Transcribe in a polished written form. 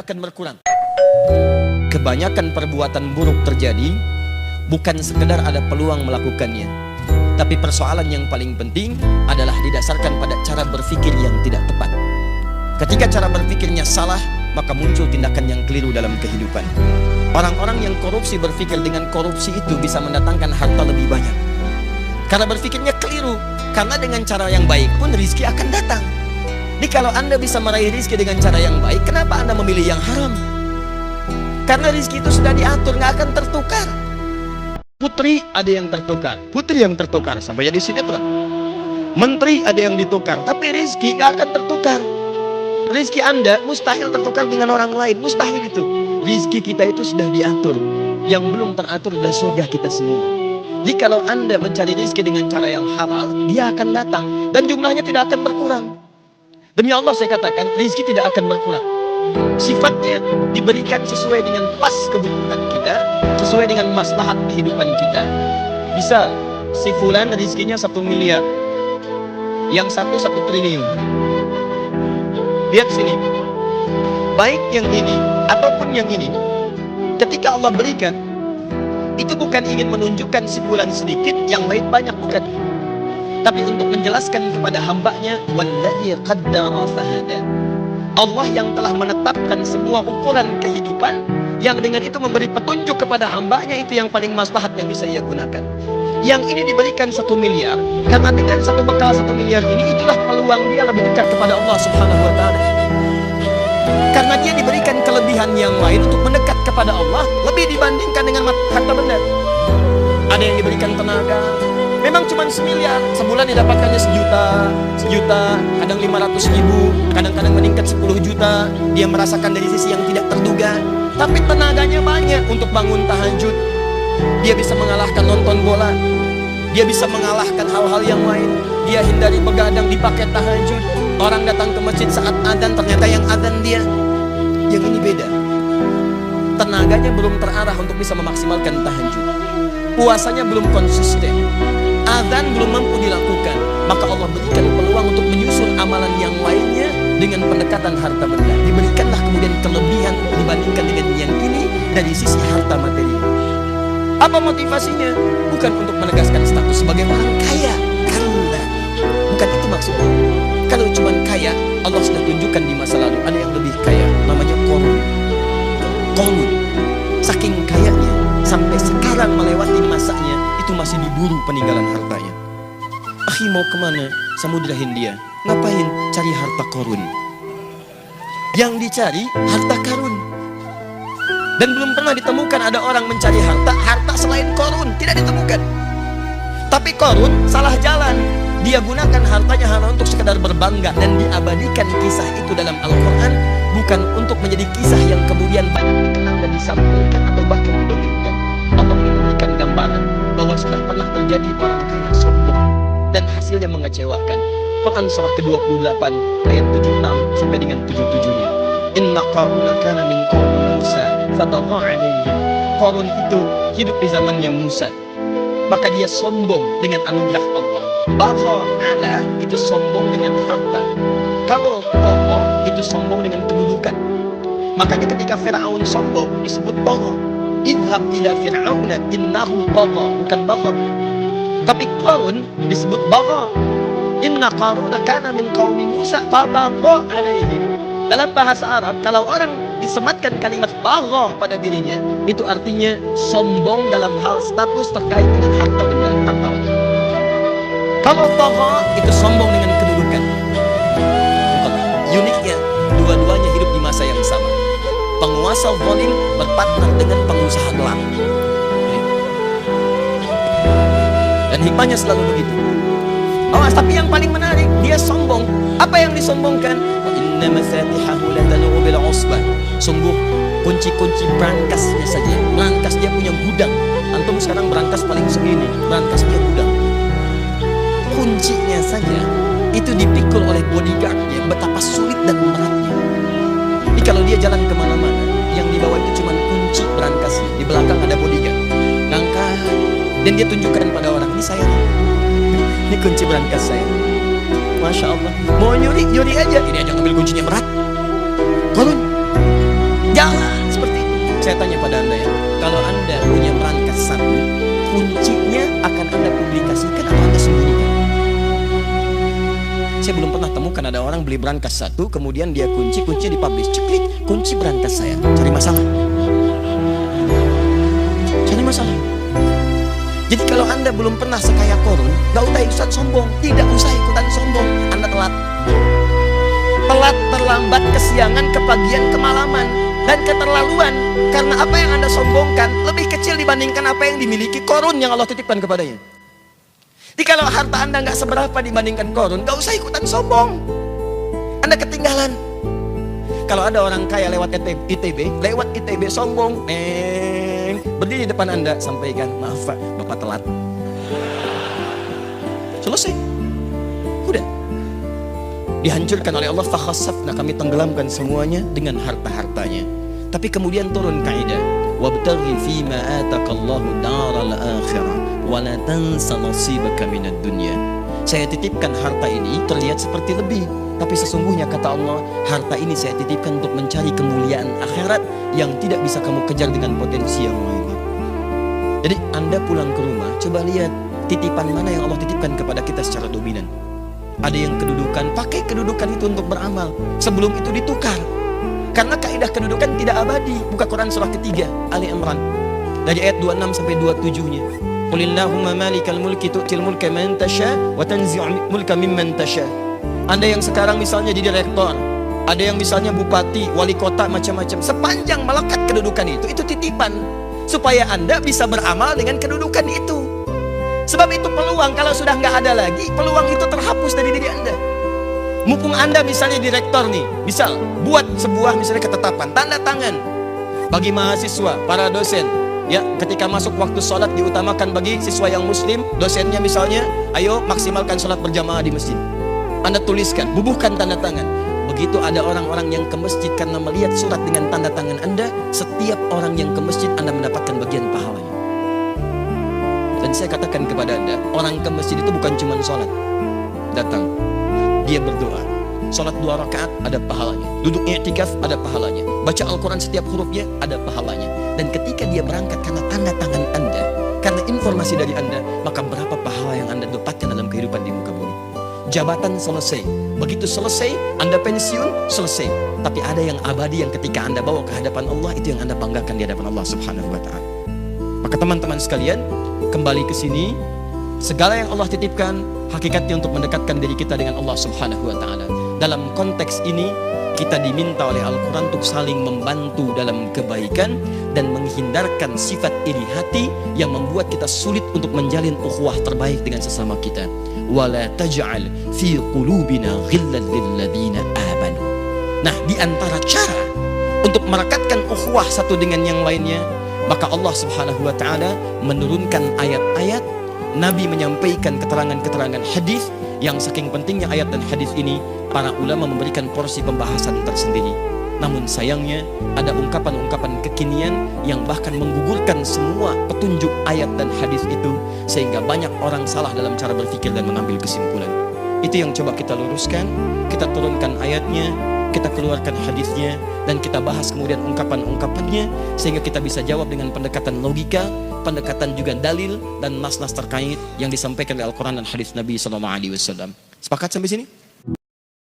tidak akan berkurang. Kebanyakan perbuatan buruk terjadi bukan sekedar ada peluang melakukannya, tapi persoalan yang paling penting adalah didasarkan pada cara berpikir yang tidak tepat. Ketika cara berpikirnya salah, maka muncul tindakan yang keliru dalam kehidupan. Orang-orang yang korupsi berpikir dengan korupsi itu bisa mendatangkan harta lebih banyak, karena berpikirnya keliru. Karena dengan cara yang baik pun rizki akan datang. Jadi kalau Anda bisa meraih rizki dengan cara yang baik, kenapa Anda memilih yang haram? Karena rizki itu sudah diatur, nggak akan tertukar. Putri ada yang tertukar, putri yang tertukar sampai jadi sinetron. Menteri ada yang ditukar, tapi rizki nggak akan tertukar. Rizki Anda mustahil tertukar dengan orang lain, mustahil itu. Rizki kita itu sudah diatur. Yang belum teratur adalah surga kita semua. Jadi kalau Anda mencari rizki dengan cara yang halal, dia akan datang dan jumlahnya tidak akan berkurang. Demi Allah saya katakan, rizki tidak akan berkurang. Sifatnya diberikan sesuai dengan pas kebutuhan kita, sesuai dengan maslahat kehidupan kita. Bisa si fulan rizkinya 1 miliar, yang satu 1 triliun. Lihat sini, baik yang ini ataupun yang ini, ketika Allah berikan, itu bukan ingin menunjukkan si fulan sedikit, yang lain banyak, bukan. Tapi untuk menjelaskan kepada hambanya, walladzi qaddara fahada. Allah yang telah menetapkan semua ukuran kehidupan, yang dengan itu memberi petunjuk kepada hambanya, itu yang paling maslahat yang bisa ia gunakan. Yang ini diberikan 1 miliar, karena dengan satu bekal 1 miliar ini, itulah peluang dia lebih dekat kepada Allah Subhanahu wa ta'ala. Karena dia diberikan kelebihan yang lain untuk mendekat kepada Allah lebih dibandingkan dengan harta benda. Ada yang diberikan tenaga, memang cuma 1 miliar, sebulan didapatkannya 1 juta, kadang 500.000, kadang-kadang meningkat 10 juta. Dia merasakan dari sisi yang tidak terduga, tapi tenaganya banyak untuk bangun tahajud. Dia bisa mengalahkan nonton bola, dia bisa mengalahkan hal-hal yang lain. Dia hindari begadang dipakai tahajud. Orang datang ke masjid saat adzan, ternyata yang adzan dia. Yang ini beda, tenaganya belum terarah untuk bisa memaksimalkan tahajud, puasanya belum konsisten, adzan belum mampu dilakukan. Maka Allah berikan peluang untuk menyusun amalan yang lainnya dengan pendekatan harta benda. Diberikanlah kemudian kelebihan dibandingkan dengan yang ini dari sisi harta materi. Apa motivasinya? Bukan untuk menegaskan status sebagai orang kaya, karena bukan itu maksudnya. Kalau cuma kaya, Allah sudah tunjukkan di masa lalu ada yang lebih kaya, namanya Qarun. Qarun saking kayanya sampai sekarang melewati masanya, itu masih diburu peninggalan hartanya. Akhi mau kemana? Samudra Hindia. Ngapain? Cari harta Qarun. Yang dicari harta Qarun. Dan belum pernah ditemukan ada orang mencari harta selain Qarun, tidak ditemukan. Tapi Qarun salah jalan. Dia gunakan hartanya hanya untuk sekedar berbangga, dan diabadikan kisah itu dalam Al-Quran, bukan untuk menjadi kisah yang kemudian banyak dikenal dan disampaikan atau bahkan didongengkan. Allah memberikan gambaran bahwa sudah pernah terjadi orang kaya sombong dan hasilnya mengecewakan. Quran surah ke-28 ayat 76 sampai dengan 77-nya. Inna Qaruna kana min qaumi Musa fatagha alaihi. Qarun itu hidup di zamannya Musa, maka dia sombong dengan anugerah Allah. Bagha ala itu sombong dengan harta. Kalau bagha itu sombong dengan kedudukan. Makanya ketika Fir'aun sombong disebut bagha. Idhab ila Fir'auna innahu bagha, bukan bagha. Tapi Qarun disebut bagha. Inna Qaruna kana min qaumi Musa fatagha alaihi. Dalam bahasa Arab, kalau orang disematkan kalimat bagha pada dirinya, itu artinya sombong dalam hal status terkait dengan harta benda, harta. Kalau bagha itu sombong dengan kedudukan. Uniknya, dua-duanya hidup di masa yang sama. Penguasa zalim berpartner dengan pengusaha gelap. Dan hikmahnya selalu begitu. Awas, tapi yang paling menarik, dia sombong. Apa yang disombongkan? Inna mafatihahu latanu bil usbah. Sungguh kunci-kunci berangkasnya saja. Berangkas dia punya gudang. Antum sekarang berangkas paling segini, berangkas dia gudang. Kuncinya saja itu dipikul oleh bodyguardnya, betapa sulit dan beratnya. Jadi kalau dia jalan kemana-mana, yang dibawa itu cuma kunci berangkasnya, di belakang ada bodyguard ngangkat, dan dia tunjukkan pada orang, ini saya nih, ini kunci berangkas saya. Masya Allah, mau nyuri aja, ini aja ngambil kuncinya berat. Qarun Saya tanya pada Anda ya, kalau Anda punya berangkas satu, kuncinya akan Anda publikasikan atau Anda sembunyikan? Saya belum pernah temukan ada orang beli berangkas satu, kemudian dia kuncinya dipublish, ceklik, kunci berangkas saya. Cari masalah. Cari masalah. Jadi kalau Anda belum pernah sekaya Korun, gak usah Ustaz sombong. Tidak usah ikutan sombong. Anda telat. Telat, terlambat, kesiangan, kepagian, kemalaman, dan keterlaluan. Karena apa yang Anda sombongkan lebih kecil dibandingkan apa yang dimiliki Korun yang Allah titipkan kepadanya. Jadi kalau harta Anda gak seberapa dibandingkan Korun, gak usah ikutan sombong. Anda ketinggalan. Kalau ada orang kaya lewat ITB sombong, berdiri di depan Anda, sampaikan, maaf Pak, Bapak telat. Selesai. Udah. Dihancurkan oleh Allah, fakhassafna, kami tenggelamkan semuanya dengan harta-hartanya. Tapi kemudian turun kaidah, wabtaghi fima atakallahu daral akhirah wa la tansa nasibaka minad dunya. Saya titipkan harta ini terlihat seperti lebih, tapi sesungguhnya kata Allah, harta ini saya titipkan untuk mencari kemuliaan akhirat yang tidak bisa kamu kejar dengan potensi yang lainnya. Jadi Anda pulang ke rumah, coba lihat titipan mana yang Allah titipkan kepada kita secara dominan. Ada yang kedudukan, pakai kedudukan itu untuk beramal. Sebelum itu ditukar. Karena kaidah kedudukan tidak abadi. Buka Quran surah ketiga, Ali Imran. Dari ayat 26 sampai 27-nya. Qulillahumma malikal mulki tu'til mulka man tasha wa tanzi'ul mulka mimman tasha. Anda yang sekarang misalnya di direktor, ada yang misalnya bupati, wali kota, macam-macam. Sepanjang melekat kedudukan itu titipan. Supaya Anda bisa beramal dengan kedudukan itu. Sebab itu peluang, kalau sudah nggak ada lagi, peluang itu terhapus dari diri Anda. Mumpung Anda misalnya direktor nih, misal buat sebuah misalnya ketetapan, tanda tangan bagi mahasiswa, para dosen, ya, ketika masuk waktu sholat diutamakan bagi siswa yang muslim, dosennya misalnya, ayo maksimalkan sholat berjamaah di masjid. Anda tuliskan, bubuhkan tanda tangan. Begitu ada orang-orang yang ke masjid karena melihat surat dengan tanda tangan Anda, setiap orang yang ke masjid Anda mendapatkan bagian pahalanya. Dan saya katakan kepada Anda, orang ke masjid itu bukan cuma sholat. Datang, dia berdoa, sholat 2 rakaat ada pahalanya, duduk i'tikaf ada pahalanya, baca Al-Quran setiap hurufnya ada pahalanya. Dan ketika dia berangkat karena tanda tangan Anda, karena informasi dari Anda, maka berapa pahala yang Anda dapatkan dalam kehidupan di muka bumi. Jabatan selesai, begitu selesai Anda pensiun, selesai. Tapi ada yang abadi yang ketika Anda bawa ke hadapan Allah, itu yang Anda banggakan di hadapan Allah Subhanahu wa ta'ala. Maka teman-teman sekalian, kembali ke sini, segala yang Allah titipkan hakikatnya untuk mendekatkan diri kita dengan Allah Subhanahu wa ta'ala. Dalam konteks ini kita diminta oleh Al-Quran untuk saling membantu dalam kebaikan dan menghindarkan sifat iri hati yang membuat kita sulit untuk menjalin ukhuwah terbaik dengan sesama kita. Wala taj'al fi qulubina ghillan lil ladzina amanu. Nah, di antara cara untuk merekatkan ukhuwah satu dengan yang lainnya, maka Allah Subhanahu wa ta'ala menurunkan ayat-ayat, Nabi menyampaikan keterangan-keterangan hadis yang saking pentingnya ayat dan hadis ini, para ulama memberikan porsi pembahasan tersendiri. Namun sayangnya ada ungkapan-ungkapan kekinian yang bahkan menggugurkan semua petunjuk ayat dan hadis itu, sehingga banyak orang salah dalam cara berpikir dan mengambil kesimpulan. Itu yang coba kita luruskan, kita turunkan ayatnya, kita keluarkan hadisnya, dan kita bahas kemudian ungkapan-ungkapannya, sehingga kita bisa jawab dengan pendekatan logika, pendekatan juga dalil dan nas-nas terkait yang disampaikan oleh Al-Quran dan hadis Nabi SAW. Sepakat sampai sini?